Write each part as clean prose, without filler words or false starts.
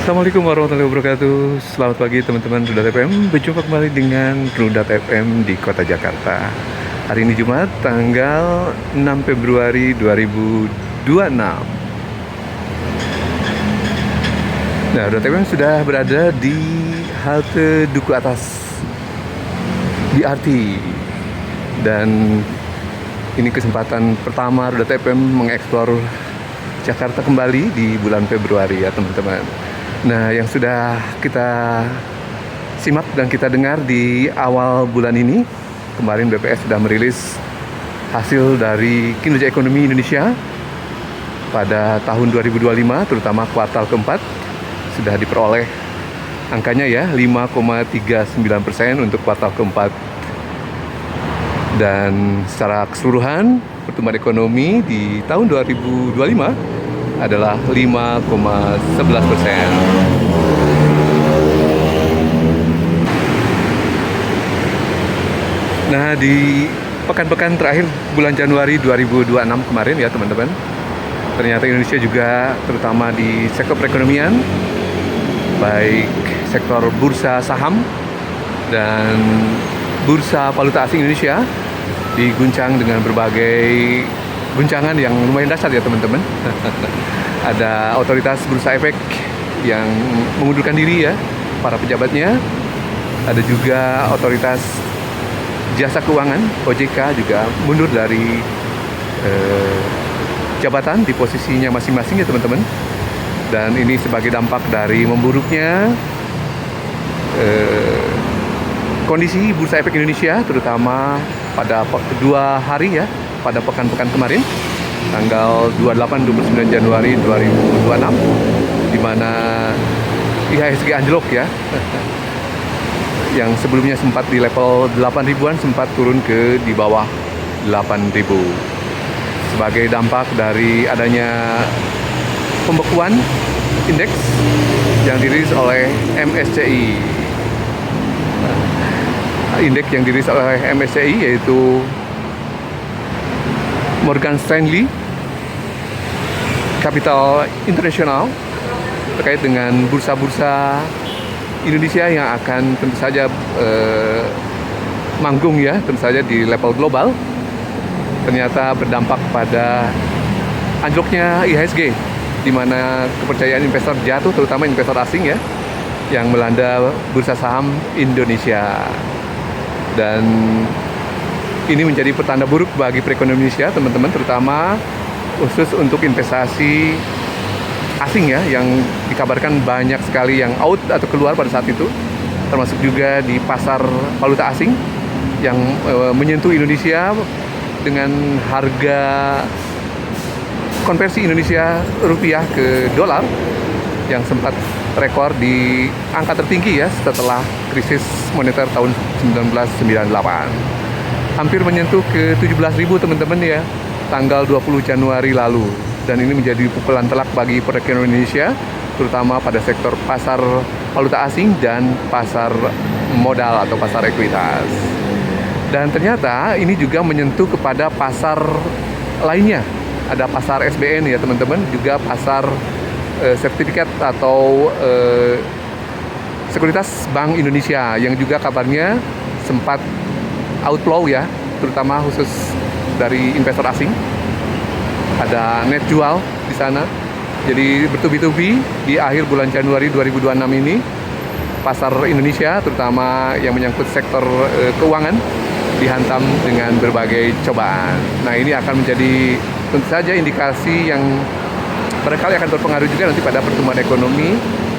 Assalamualaikum warahmatullahi wabarakatuh. Selamat pagi teman-teman Rudat FM. Berjumpa kembali dengan Rudat FM di Kota Jakarta. Hari ini Jumat, tanggal 6 Februari 2026. Nah, Rudat FM sudah berada di halte Duku Atas BRT. Dan ini kesempatan pertama Rudat FM mengeksplor Jakarta kembali di bulan Februari ya teman-teman. Nah, yang sudah kita simak dan kita dengar di awal bulan ini, kemarin BPS sudah merilis hasil dari kinerja ekonomi Indonesia pada tahun 2025, terutama kuartal keempat, sudah diperoleh angkanya ya 5,39% untuk kuartal keempat. Dan secara keseluruhan pertumbuhan ekonomi di tahun 2025 adalah 5,11%. Nah, di pekan-pekan terakhir bulan Januari 2026 kemarin ya teman-teman, ternyata Indonesia juga terutama di sektor perekonomian, baik sektor bursa saham dan bursa valuta asing Indonesia diguncang dengan berbagai guncangan yang lumayan dahsyat ya teman-teman. Ada otoritas bursa efek yang mengundurkan diri ya para pejabatnya. Ada juga otoritas jasa keuangan OJK juga mundur dari jabatan di posisinya masing-masing ya teman-teman. Dan ini sebagai dampak dari memburuknya kondisi bursa efek Indonesia, terutama pada kedua hari ya, pada pekan-pekan kemarin, tanggal 28-29 Januari 2026, di mana IHSG anjlok ya, yang sebelumnya sempat di level 8.000-an sempat turun ke di bawah 8.000 sebagai dampak dari adanya pembekuan indeks yang dirilis oleh MSCI. Indeks yang dirilis oleh MSCI yaitu Morgan Stanley Capital International terkait dengan bursa-bursa Indonesia yang akan tentu saja manggung ya, tentu saja di level global, ternyata berdampak pada anjloknya IHSG, di mana kepercayaan investor jatuh, terutama investor asing ya, yang melanda bursa saham Indonesia. Dan ini menjadi pertanda buruk bagi perekonomian Indonesia, teman-teman, terutama khusus untuk investasi asing ya, yang dikabarkan banyak sekali yang out atau keluar pada saat itu, termasuk juga di pasar valuta asing yang menyentuh Indonesia dengan harga konversi Indonesia rupiah ke dolar yang sempat rekor di angka tertinggi ya setelah krisis moneter tahun 1998. Hampir menyentuh ke 17.000 teman-teman ya, tanggal 20 Januari lalu. Dan ini menjadi pukulan telak bagi perekonomian Indonesia, terutama pada sektor pasar valuta asing dan pasar modal atau pasar ekuitas. Dan ternyata ini juga menyentuh kepada pasar lainnya. Ada pasar SBN ya teman-teman, juga pasar sertifikat atau sekuritas Bank Indonesia yang juga kabarnya sempat outflow ya, terutama khusus dari investor asing. Ada net jual di sana. Jadi bertubi-tubi di akhir bulan Januari 2026 ini pasar Indonesia, terutama yang menyangkut sektor keuangan, dihantam dengan berbagai cobaan. Nah, ini akan menjadi tentu saja indikasi yang barangkali akan berpengaruh juga nanti pada pertumbuhan ekonomi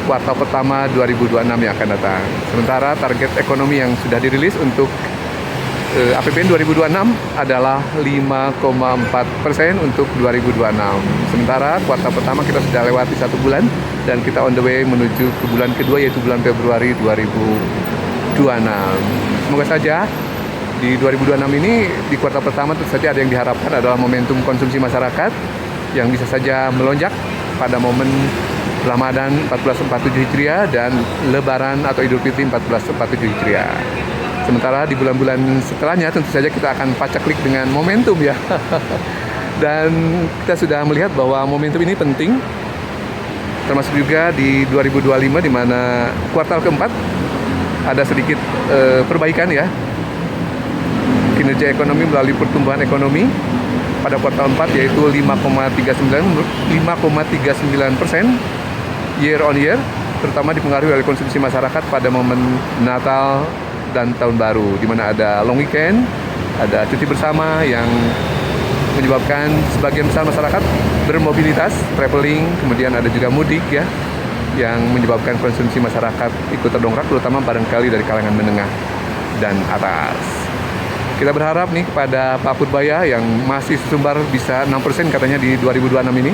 kuartal pertama 2026 yang akan datang. Sementara target ekonomi yang sudah dirilis untuk APBN 2026 adalah 5,4% untuk 2026. Sementara kuartal pertama kita sudah lewati 1 bulan dan kita on the way menuju ke bulan kedua, yaitu bulan Februari 2026. Semoga saja di 2026 ini, di kuartal pertama tentu saja ada yang diharapkan adalah momentum konsumsi masyarakat yang bisa saja melonjak pada momen Ramadan 1447 Hijriah dan Lebaran atau Idul Fitri 1447 Hijriah. Sementara di bulan-bulan setelahnya tentu saja kita akan pacaklik dengan momentum ya. Dan kita sudah melihat bahwa momentum ini penting termasuk juga di 2025 di mana kuartal keempat ada sedikit perbaikan ya kinerja ekonomi melalui pertumbuhan ekonomi pada kuartal 4 yaitu 5,39% year on year, terutama dipengaruhi oleh konsumsi masyarakat pada momen Natal dan Tahun Baru, di mana ada long weekend, ada cuti bersama yang menyebabkan sebagian besar masyarakat bermobilitas, traveling, kemudian ada juga mudik ya, yang menyebabkan konsumsi masyarakat ikut terdongkrak, terutama barangkali dari kalangan menengah dan atas. Kita berharap nih kepada Pak Purbaya yang masih sumbar bisa 6% katanya di 2026 ini.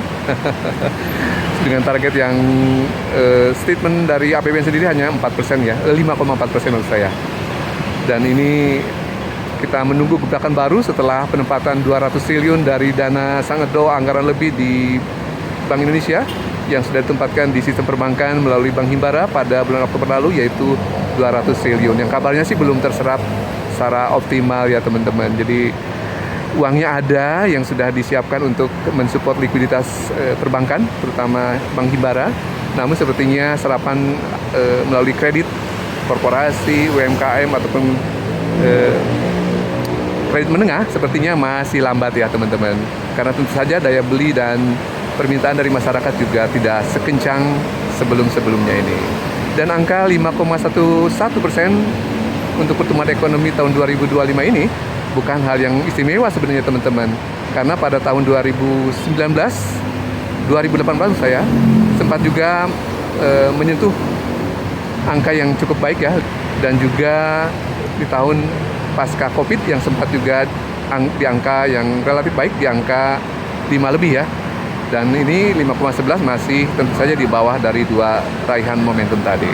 Dengan target yang statement dari APBN sendiri hanya 4% ya, 5,4% menurut saya. Dan ini kita menunggu gebrakan baru setelah penempatan 200 triliun dari dana sangat anggaran lebih di Bank Indonesia yang sudah ditempatkan di sistem perbankan melalui Bank Himbara pada bulan Oktober lalu, yaitu 200 triliun. Yang kabarnya sih belum terserap secara optimal ya teman-teman. Jadi uangnya ada yang sudah disiapkan untuk mensupport likuiditas perbankan, terutama Bank Himbara. Namun sepertinya serapan melalui kredit korporasi, UMKM ataupun kredit menengah sepertinya masih lambat ya teman-teman. Karena tentu saja daya beli dan permintaan dari masyarakat juga tidak sekencang sebelum-sebelumnya ini. Dan angka 5,11% untuk pertumbuhan ekonomi tahun 2025 ini bukan hal yang istimewa sebenarnya teman-teman. Karena pada tahun 2018 saya sempat juga menyentuh angka yang cukup baik ya. Dan juga di tahun pasca Covid yang sempat juga di angka yang relatif baik, di angka 5 lebih ya. Dan ini 5,11 masih tentu saja di bawah dari dua raihan momentum tadi.